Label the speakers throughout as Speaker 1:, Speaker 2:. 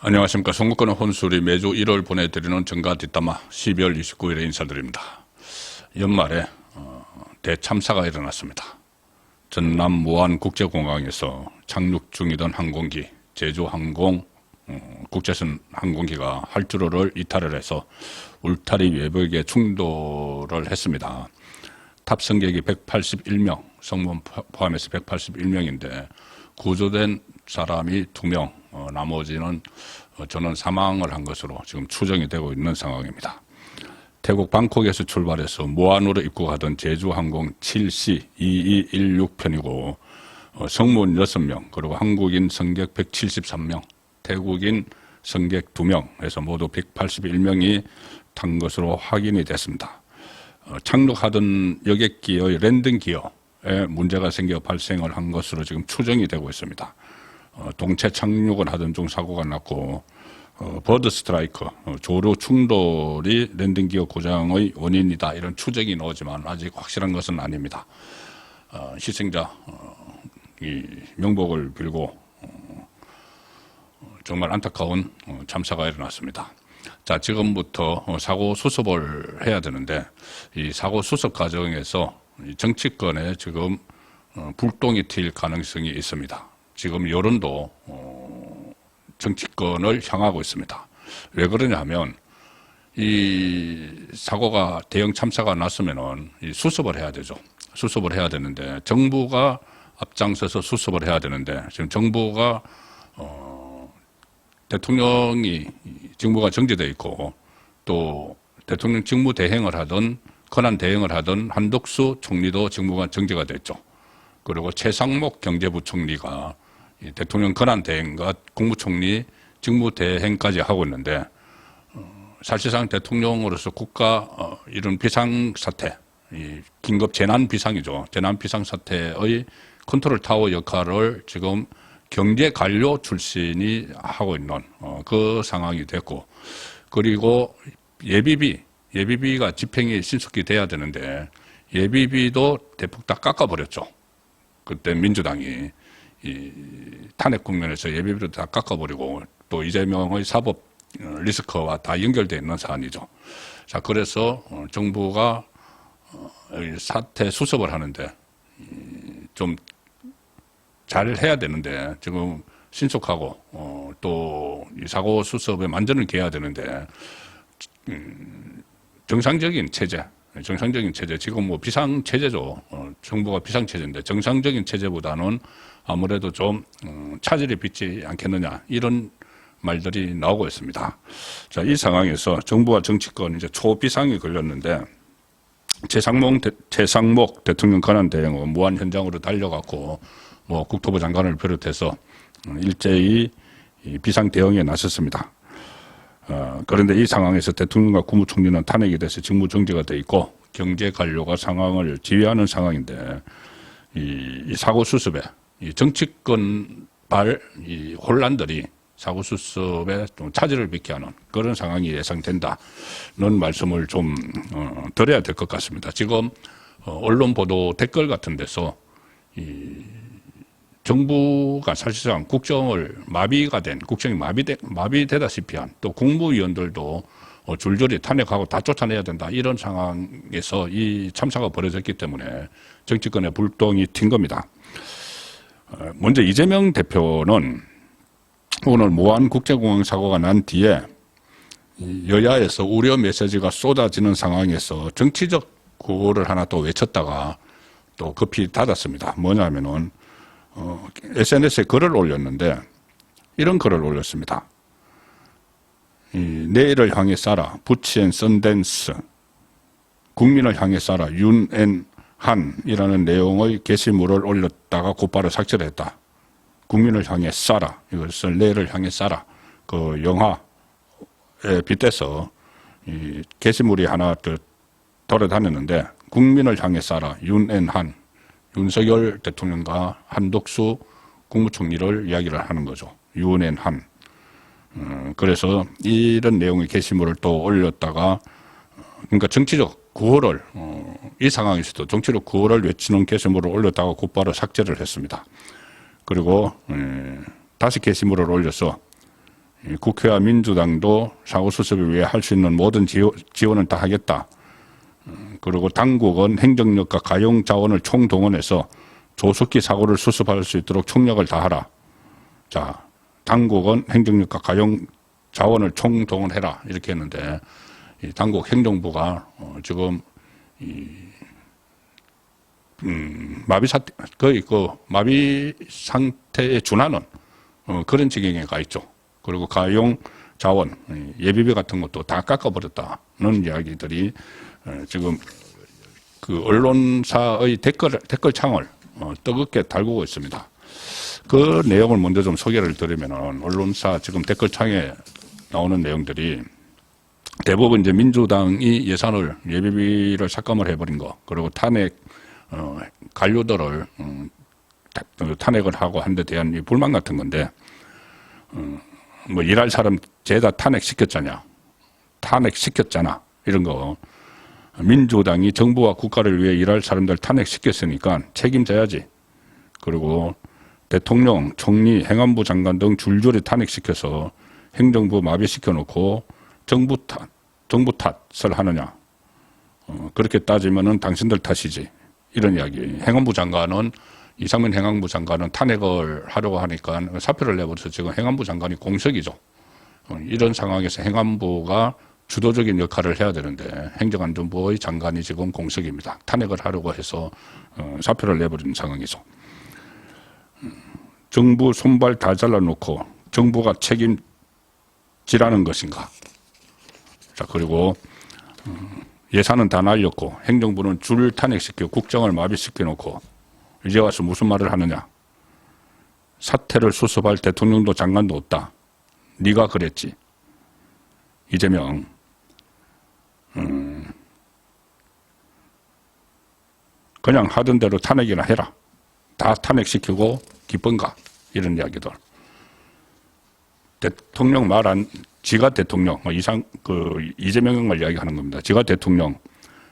Speaker 1: 안녕하십니까. 송국권의 혼술이 매주 1월 보내드리는 정가 뒷담화 12월 29일에 인사드립니다. 연말에 대참사가 일어났습니다. 전남 무안국제공항에서 착륙 중이던 항공기 제주항공 국제선 항공기가 활주로를 이탈을 해서 울타리 외벽에 충돌을 했습니다. 탑승객이 181명, 성문 포함해서 181명인데 구조된 사람이 2명, 나머지는 전원 사망을 한 것으로 지금 추정이 되고 있는 상황입니다. 태국 방콕에서 출발해서 무안으로 입국하던 제주항공 7C2216편이고 성문 6명, 그리고 한국인 승객 173명, 태국인 승객 2명 해서 모두 181명이 탄 것으로 확인이 됐습니다. 착륙하던 여객기의 랜딩 기어에 문제가 생겨 발생을 한 것으로 지금 추정이 되고 있습니다. 동체 착륙을 하던 중 사고가 났고 버드 스트라이크, 조류 충돌이 랜딩 기어 고장의 원인이다, 이런 추정이 나오지만 아직 확실한 것은 아닙니다. 희생자 이 명복을 빌고 정말 안타까운 참사가 일어났습니다. 자, 지금부터 사고 수습을 해야 되는데 이 사고 수습 과정에서 정치권에 지금 불똥이 튈 가능성이 있습니다. 지금 여론도 정치권을 향하고 있습니다. 왜 그러냐면 이 사고가 대형 참사가 났으면은 이 수습을 해야 되죠. 수습을 해야 되는데 정부가 앞장서서 수습을 해야 되는데 지금 정부가 대통령이 직무가 정지되어 있고 또 대통령 직무 대행을 하던 권한 대행을 하던 한덕수 총리도 직무가 정지가 됐죠. 그리고 최상목 경제부총리가 대통령 권한 대행과 국무총리 직무 대행까지 하고 있는데 사실상 대통령으로서 국가 이런 비상사태, 긴급 재난 비상이죠. 재난 비상사태의 컨트롤 타워 역할을 지금 경제 관료 출신이 하고 있는 그 상황이 됐고, 그리고 예비비가 집행이 신속히 돼야 되는데 예비비도 대폭 다 깎아버렸죠. 그때 민주당이 이 탄핵 국면에서 예비비를 다 깎아버리고 또 이재명의 사법 리스크와 다 연결되어 있는 사안이죠. 자, 그래서 정부가 사태 수습을 하는데 좀 잘 해야 되는데 지금 신속하고 또 이 사고 수습에 만전을 기해야 되는데 정상적인 체제 지금 뭐 비상 체제죠. 정부가 비상 체제인데 정상적인 체제보다는 아무래도 좀 차질이 빚지 않겠느냐, 이런 말들이 나오고 있습니다. 자, 이 상황에서 정부와 정치권 이제 초비상이 걸렸는데 최상목 대통령 권한 대행은 무안 현장으로 달려갔고 뭐 국토부 장관을 비롯해서 일제히 비상 대응에 나섰습니다. 그런데 이 상황에서 대통령과 국무총리는 탄핵이 돼서 직무 정지가 돼 있고 경제 관료가 상황을 지휘하는 상황인데 이 사고 수습에 이 정치권발 이 혼란들이 사고 수습에 좀 차질을 빚게 하는 그런 상황이 예상된다는 말씀을 좀 드려야 될 것 같습니다. 지금 언론 보도 댓글 같은 데서 이 정부가 사실상 국정이 마비되다시피 한, 또 국무위원들도 줄줄이 탄핵하고 다 쫓아내야 된다, 이런 상황에서 이 참사가 벌어졌기 때문에 정치권에 불똥이 튄 겁니다. 먼저 이재명 대표는 오늘 무안국제공항 사고가 난 뒤에 여야에서 우려 메시지가 쏟아지는 상황에서 정치적 구호를 하나 또 외쳤다가 또 급히 닫았습니다. 뭐냐면은 SNS에 글을 올렸는데 이런 글을 올렸습니다. 내일을 향해 쏴라, 부치앤 썬댄스, 국민을 향해 쏴라, 윤앤한이라는 내용의 게시물을 올렸다가 곧바로 삭제를 했다. 국민을 향해 쏴라, 이것을 내일을 향해 쏴라, 그 영화에 빗대서 이 게시물이 하나 돌아다녔는데 국민을 향해 쏴라, 윤앤한, 윤석열 대통령과 한덕수 국무총리를 이야기를 하는 거죠. 윤앤한. 그래서 이런 내용의 게시물을 또 올렸다가 그러니까 정치적 구호를 이 상황에서도 정치적 구호를 외치는 게시물을 올렸다가 곧바로 삭제를 했습니다. 그리고 다시 게시물을 올려서 국회와 민주당도 사고 수습을 위해 할 수 있는 모든 지원은 다 하겠다. 그리고 당국은 행정력과 가용 자원을 총동원해서 조속히 사고를 수습할 수 있도록 총력을 다하라. 자, 당국은 행정력과 가용 자원을 총동원해라 이렇게 했는데 이 당국 행정부가 지금 마비 사태 거의 마비 상태에 준하는 그런 지경에 가 있죠. 그리고 가용 자원 예비비 같은 것도 다 깎아버렸다는 이야기들이 지금 그 언론사의 댓글창을 뜨겁게 달구고 있습니다. 그 내용을 먼저 좀 소개를 드리면은 언론사 지금 댓글창에 나오는 내용들이 대부분 이제 민주당이 예산을 예비비를 삭감을 해버린 거, 그리고 탄핵 관료들을 탄핵을 하고 한 데 대한 이 불만 같은 건데, 뭐 일할 사람 죄다 탄핵시켰잖아, 이런 거. 민주당이 정부와 국가를 위해 일할 사람들 탄핵시켰으니까 책임져야지. 그리고 대통령, 총리, 행안부 장관 등 줄줄이 탄핵시켜서 행정부 마비시켜놓고 정부 탓을 하느냐. 그렇게 따지면은 당신들 탓이지. 이런 이야기. 행안부 장관은, 이상민 행안부 장관은 탄핵을 하려고 하니까 사표를 내버려서 지금 행안부 장관이 공석이죠. 이런 상황에서 행안부가 주도적인 역할을 해야 되는데 행정안전부의 장관이 지금 공석입니다. 탄핵을 하려고 해서 사표를 내버린 상황이죠. 정부 손발 다 잘라놓고 정부가 책임지라는 것인가. 자, 그리고 예산은 다 날렸고 행정부는 줄 탄핵시켜 국정을 마비시켜놓고 이제 와서 무슨 말을 하느냐. 사태를 수습할 대통령도 장관도 없다. 네가 그랬지. 이재명. 그냥 하던 대로 탄핵이나 해라. 다 탄핵시키고 기쁜가. 이런 이야기들. 대통령 지가 대통령, 이재명을 이야기하는 겁니다. 지가 대통령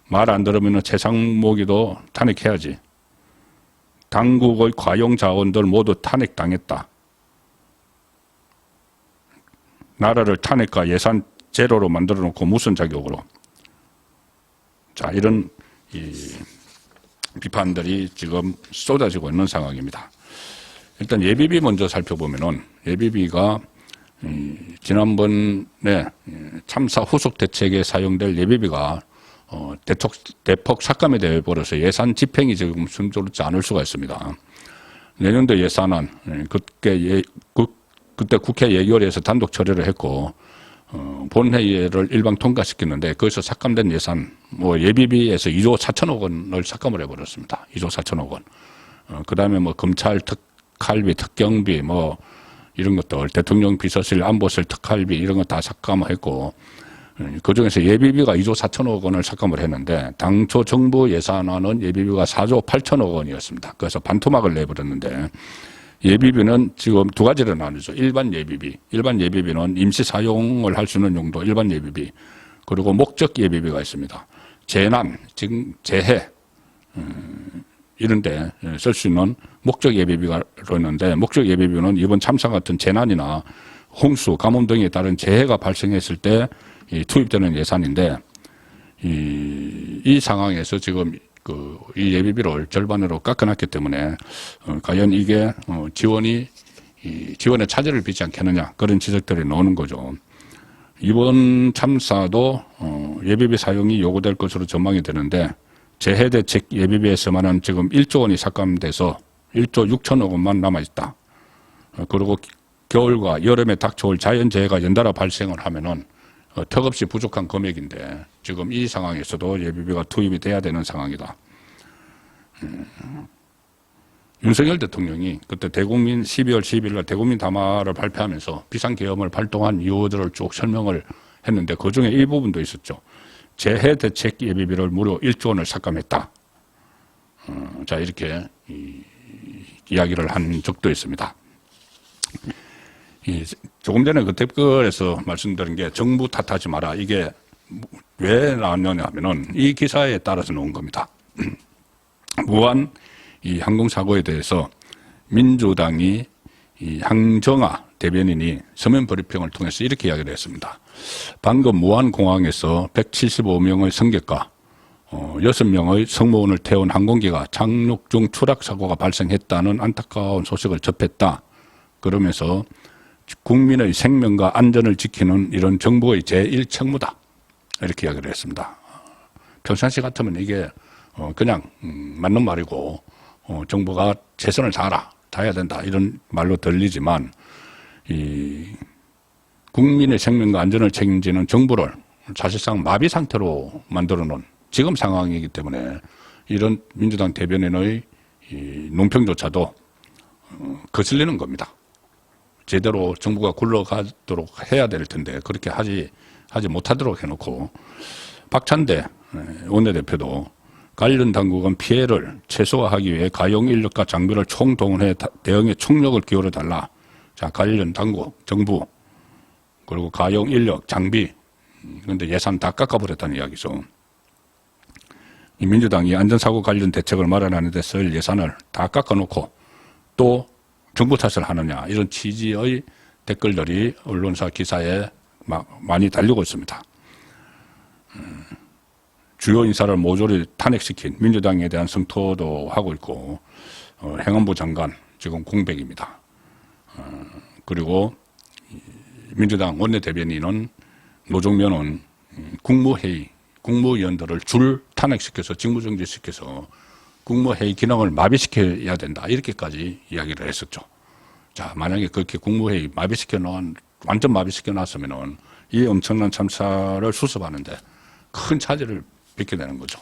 Speaker 1: 말 안 들으면 최상목이도 탄핵해야지. 당국의 과용 자원들 모두 탄핵당했다. 나라를 탄핵과 예산 제로로 만들어 놓고 무슨 자격으로. 자, 이런 비판들이 지금 쏟아지고 있는 상황입니다. 일단 예비비 먼저 살펴보면은 예비비가 지난번에 참사 후속 대책에 사용될 예비비가 대폭 삭감이 되어 버려서 예산 집행이 지금 순조롭지 않을 수가 있습니다. 내년도 예산안 그때 국회 예결위에서 단독 처리를 했고 본회의를 일방 통과시켰는데 거기서 삭감된 예산 예비비에서 2조 4천억 원을 삭감을 해버렸습니다. 2조 4천억 원. 그다음에 검찰 특활비, 특경비 이런 것들, 대통령 비서실, 안보실 특활비 이런 거 다 삭감을 했고 그중에서 예비비가 2조 4천억 원을 삭감을 했는데 당초 정부 예산안은 예비비가 4조 8천억 원이었습니다. 그래서 반토막을 내버렸는데 예비비는 지금 두 가지로 나누죠. 일반 예비비는 임시 사용을 할 수 있는 용도 일반 예비비, 그리고 목적 예비비가 있습니다. 재난, 재해 이런 데 쓸 수 있는 목적 예비비가 있는데 목적 예비비는 이번 참사 같은 재난이나 홍수, 가뭄 등에 따른 재해가 발생했을 때 투입되는 예산인데 이 상황에서 지금 이 예비비를 절반으로 깎아놨기 때문에 과연 이게 지원에 차질을 빚지 않겠느냐 그런 지적들이 나오는 거죠. 이번 참사도 예비비 사용이 요구될 것으로 전망이 되는데 재해대책 예비비에서만은 지금 1조 원이 삭감돼서 1조 6천억 원만 남아있다. 그리고 겨울과 여름에 닥쳐올 자연재해가 연달아 발생을 하면은 턱없이 부족한 금액인데 지금 이 상황에서도 예비비가 투입이 돼야 되는 상황이다. 윤석열 대통령이 그때 대국민 12월 12일 날 대국민 담화를 발표하면서 비상계엄을 발동한 이유들을 쭉 설명을 했는데 그중에 일부분도 있었죠. 재해대책 예비비를 무려 1조 원을 삭감했다. 자, 이렇게 이야기를 한 적도 있습니다. 조금 전에 그 댓글에서 말씀드린 게 정부 탓하지 마라. 이게 왜 나왔느냐 하면은 이 기사에 따라서 나온 겁니다. 무한 이 항공사고에 대해서 민주당이 이 항정화 대변인이 서면 브리핑을 통해서 이렇게 이야기를 했습니다. 방금 무안공항에서 175명의 승객과 6명의 승무원을 태운 항공기가 착륙 중 추락 사고가 발생했다는 안타까운 소식을 접했다. 그러면서 국민의 생명과 안전을 지키는 이런 정부의 제1책무다. 이렇게 이야기를 했습니다. 평상시 같으면 이게 그냥 맞는 말이고 정부가 최선을 다해야 된다 이런 말로 들리지만 이 국민의 생명과 안전을 책임지는 정부를 사실상 마비 상태로 만들어 놓은 지금 상황이기 때문에 이런 민주당 대변인의 이 논평조차도 거슬리는 겁니다. 제대로 정부가 굴러가도록 해야 될 텐데 그렇게 하지 못하도록 해놓고 박찬대 원내대표도 관련 당국은 피해를 최소화하기 위해 가용 인력과 장비를 총동원해 대응에 총력을 기울여달라. 자, 관련 당국, 정부, 그리고 가용 인력, 장비, 그런데 예산 다 깎아버렸다는 이야기죠. 이 민주당이 안전사고 관련 대책을 마련하는 데 쓸 예산을 다 깎아놓고 또 정부 탓을 하느냐 이런 취지의 댓글들이 언론사 기사에 많이 달리고 있습니다. 주요 인사를 모조리 탄핵시킨 민주당에 대한 성토도 하고 있고 행안부 장관 지금 공백입니다. 그리고 민주당 원내대변인은 노정면은 국무회의 국무위원들을 줄 탄핵시켜서 직무정지시켜서 국무회의 기능을 마비시켜야 된다 이렇게까지 이야기를 했었죠. 자, 만약에 그렇게 국무회의 완전 마비시켜 놨으면은 이 엄청난 참사를 수습하는데 큰 차질을 빚게 되는 거죠.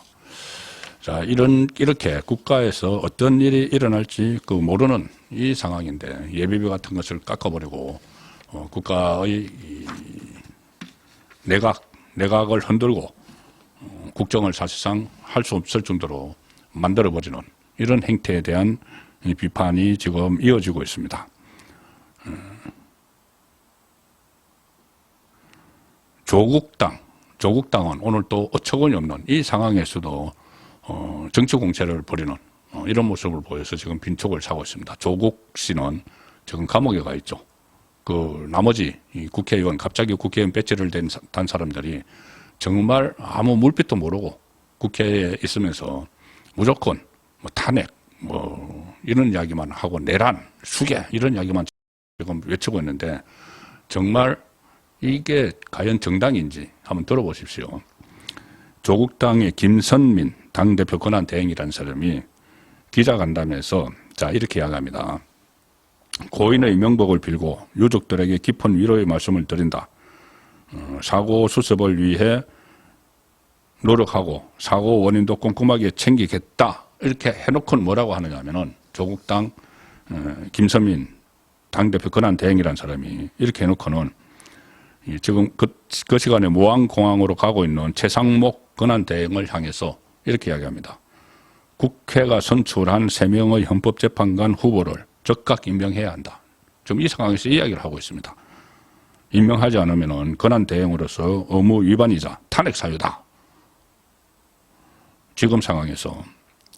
Speaker 1: 자, 이렇게 국가에서 어떤 일이 일어날지 모르는 이 상황인데 예비비 같은 것을 깎아버리고 국가의 내각을 흔들고 국정을 사실상 할 수 없을 정도로 만들어버리는 이런 행태에 대한 비판이 지금 이어지고 있습니다. 조국당은 오늘 또 어처구니 없는 이 상황에서도 정치 공세를 벌이는 이런 모습을 보여서 지금 빈촉을 사고 있습니다. 조국 씨는 지금 감옥에 가 있죠. 그 나머지 국회의원 갑자기 국회의원 배지를 단 사람들이 정말 아무 물빛도 모르고 국회에 있으면서 무조건 탄핵 이런 이야기만 하고 내란, 수계 이런 이야기만 지금 외치고 있는데 정말 이게 과연 정당인지 한번 들어보십시오. 조국당의 김선민 당대표 권한대행이라는 사람이 기자간담회에서 자 이렇게 이야기합니다. 고인의 명복을 빌고 유족들에게 깊은 위로의 말씀을 드린다. 사고 수습을 위해 노력하고 사고 원인도 꼼꼼하게 챙기겠다. 이렇게 해놓고는 뭐라고 하느냐면은 조국당 김선민 당대표 권한대행이라는 사람이 이렇게 해놓고는 지금 그 시간에 무안공항으로 가고 있는 최상목 권한대행을 향해서 이렇게 이야기합니다. 국회가 선출한 3명의 헌법재판관 후보를 즉각 임명해야 한다. 지금 이 상황에서 이야기를 하고 있습니다. 임명하지 않으면 권한대행으로서 의무 위반이자 탄핵 사유다. 지금 상황에서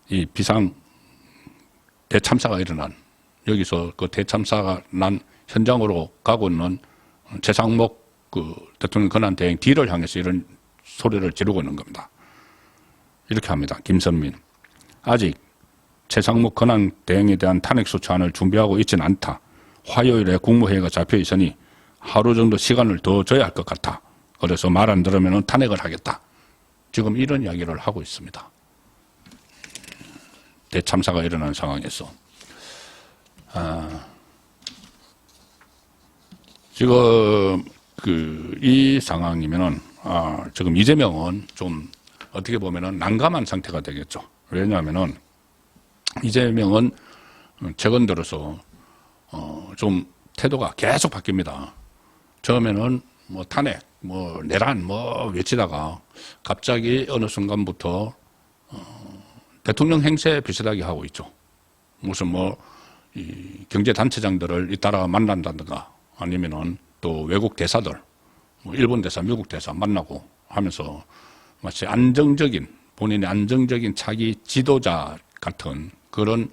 Speaker 1: 이 비상 대참사가 일어난 여기서 그 대참사가 난 현장으로 가고 있는 최상목 대통령 권한대행 뒤를 향해서 이런 소리를 지르고 있는 겁니다. 이렇게 합니다. 김선민. 아직 최상목 권한대행에 대한 탄핵소추안을 준비하고 있지는 않다. 화요일에 국무회의가 잡혀 있으니 하루 정도 시간을 더 줘야 할 것 같아. 그래서 말 안 들으면 탄핵을 하겠다. 지금 이런 이야기를 하고 있습니다. 대참사가 일어난 상황에서. 지금 이 상황이면은 지금 이재명은 좀 어떻게 보면은 난감한 상태가 되겠죠. 왜냐하면은 이재명은 최근 들어서 좀 태도가 계속 바뀝니다. 처음에는 탄핵, 내란 외치다가 갑자기 어느 순간부터 대통령 행세 비슷하게 하고 있죠. 무슨 이 경제단체장들을 잇따라 만난다든가 아니면은 또 외국 대사들, 일본 대사, 미국 대사 만나고 하면서 마치 본인의 안정적인 차기 지도자 같은 그런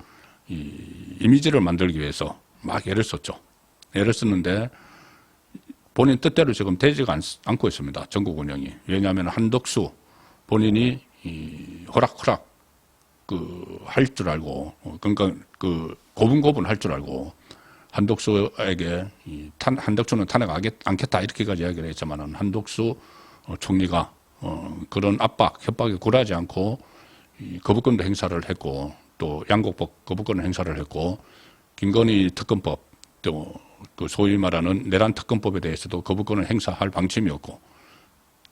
Speaker 1: 이미지를 만들기 위해서 막 애를 썼죠. 애를 쓰는데 본인 뜻대로 지금 되지가 않고 있습니다. 전국 운영이. 왜냐하면 한덕수 본인이 호락호락 할 줄 알고, 그러니까 고분고분 할 줄 알고, 한덕수에게 한덕수는 탄핵 않겠다 이렇게까지 이야기를 했지만은 한덕수 총리가 그런 압박, 협박에 굴하지 않고 거부권도 행사를 했고, 또 양곡법 거부권 행사를 했고, 김건희 특검법, 또 그 소위 말하는 내란 특검법에 대해서도 거부권을 행사할 방침이었고,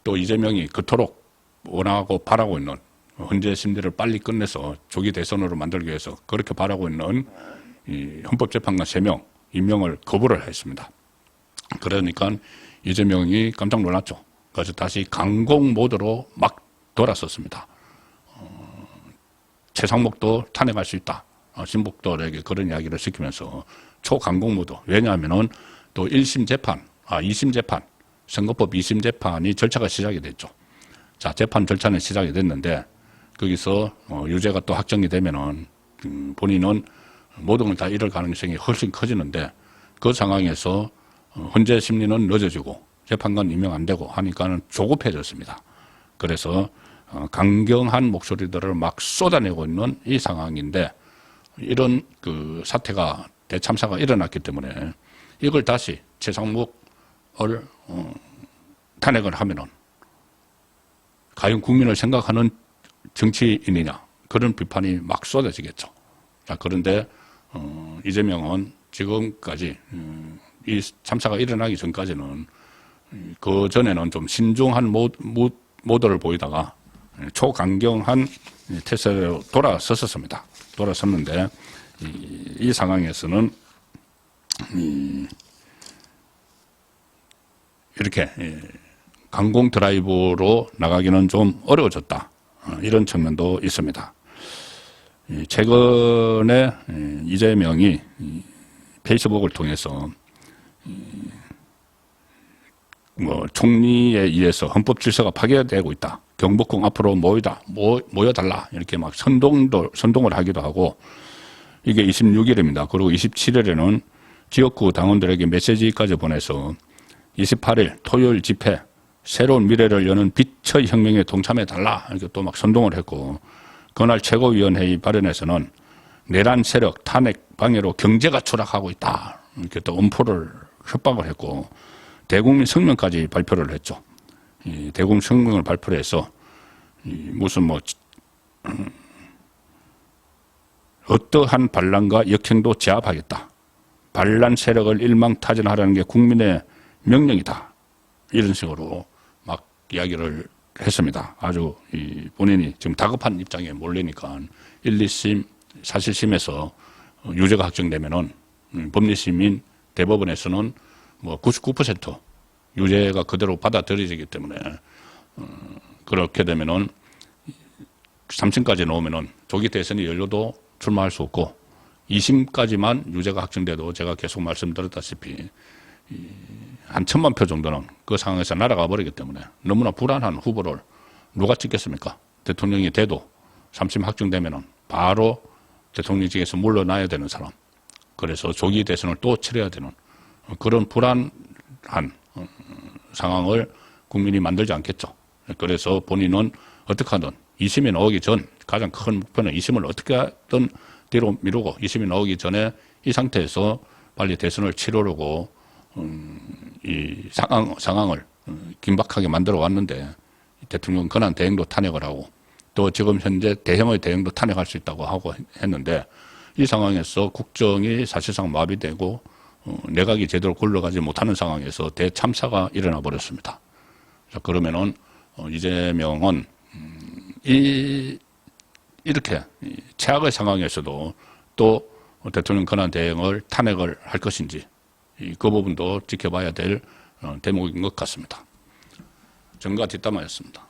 Speaker 1: 또 이재명이 그토록 원하고 바라고 있는 헌재 심리를 빨리 끝내서 조기 대선으로 만들기 위해서 그렇게 바라고 있는 이 헌법재판관 3명 임명을 거부를 했습니다. 그러니까 이재명이 깜짝 놀랐죠. 그래서 다시 강공 모드로 막 돌아섰습니다. 최상목도 탄핵할 수 있다. 신복들에게 그런 이야기를 시키면서 초강공 모드. 왜냐하면은 또 1심 재판, 2심 재판, 선거법 2심 재판이 절차가 시작이 됐죠. 자, 재판 절차는 시작이 됐는데 거기서 유죄가 또 확정이 되면은 본인은 모든 걸 다 잃을 가능성이 훨씬 커지는데 그 상황에서 헌재 심리는 늦어지고 재판관 임명 안 되고 하니까는 조급해졌습니다. 그래서 강경한 목소리들을 막 쏟아내고 있는 이 상황인데 이런 사태가 대참사가 일어났기 때문에 이걸 다시 최상목을 탄핵을 하면은 과연 국민을 생각하는 정치인이냐 그런 비판이 막 쏟아지겠죠. 자, 그런데 이재명은 지금까지 이 참사가 일어나기 전까지는 그 전에는 좀 신중한 모드를 보이다가 초강경한 태세로 돌아섰었습니다. 돌아섰는데 이 상황에서는 이렇게 강공 드라이브로 나가기는 좀 어려워졌다. 이런 측면도 있습니다. 최근에 이재명이 페이스북을 통해서 총리에 의해서 헌법 질서가 파괴되고 있다. 경복궁 앞으로 모여달라. 이렇게 막 선동을 하기도 하고 이게 26일입니다. 그리고 27일에는 지역구 당원들에게 메시지까지 보내서 28일 토요일 집회 새로운 미래를 여는 빛의 혁명에 동참해달라. 이렇게 또 막 선동을 했고 그날 최고위원회의 발언에서는 내란 세력 탄핵 방해로 경제가 추락하고 있다. 이렇게 또 엄포를 협박을 했고 대국민 성명까지 발표를 했죠. 이 대국민 성명을 발표를 해서 무슨 어떠한 반란과 역행도 제압하겠다. 반란 세력을 일망타진하라는 게 국민의 명령이다. 이런 식으로 막 이야기를 했습니다. 아주 본인이 지금 다급한 입장에 몰리니까 1, 2심 사실심에서 유죄가 확정되면은 법리심인 대법원에서는 99% 유죄가 그대로 받아들여지기 때문에 그렇게 되면은 3층까지 놓으면은 조기 대선이 열려도 출마할 수 없고 2심까지만 유죄가 확정돼도 제가 계속 말씀드렸다시피 한 1,000만 표 정도는 그 상황에서 날아가 버리기 때문에 너무나 불안한 후보를 누가 찍겠습니까? 대통령이 돼도 3심 확정되면은 바로 대통령직에서 물러나야 되는 사람. 그래서 조기 대선을 또 치러야 되는 그런 불안한 상황을 국민이 만들지 않겠죠. 그래서 본인은 어떻게 하든 2심이 나오기 전 가장 큰 목표는 2심을 어떻게 하든 뒤로 미루고 2심이 나오기 전에 이 상태에서 빨리 대선을 치르려고 이 상황을 긴박하게 만들어 왔는데 대통령 권한 대행도 탄핵을 하고 또 지금 현재 대형의 대행도 탄핵할 수 있다고 하고 했는데 이 상황에서 국정이 사실상 마비되고 내각이 제대로 굴러가지 못하는 상황에서 대참사가 일어나 버렸습니다. 자, 그러면은 이재명은 이렇게 최악의 상황에서도 또 대통령 권한 대행을 탄핵을 할 것인지 그 부분도 지켜봐야 될 대목인 것 같습니다. 정가 뒷담화였습니다.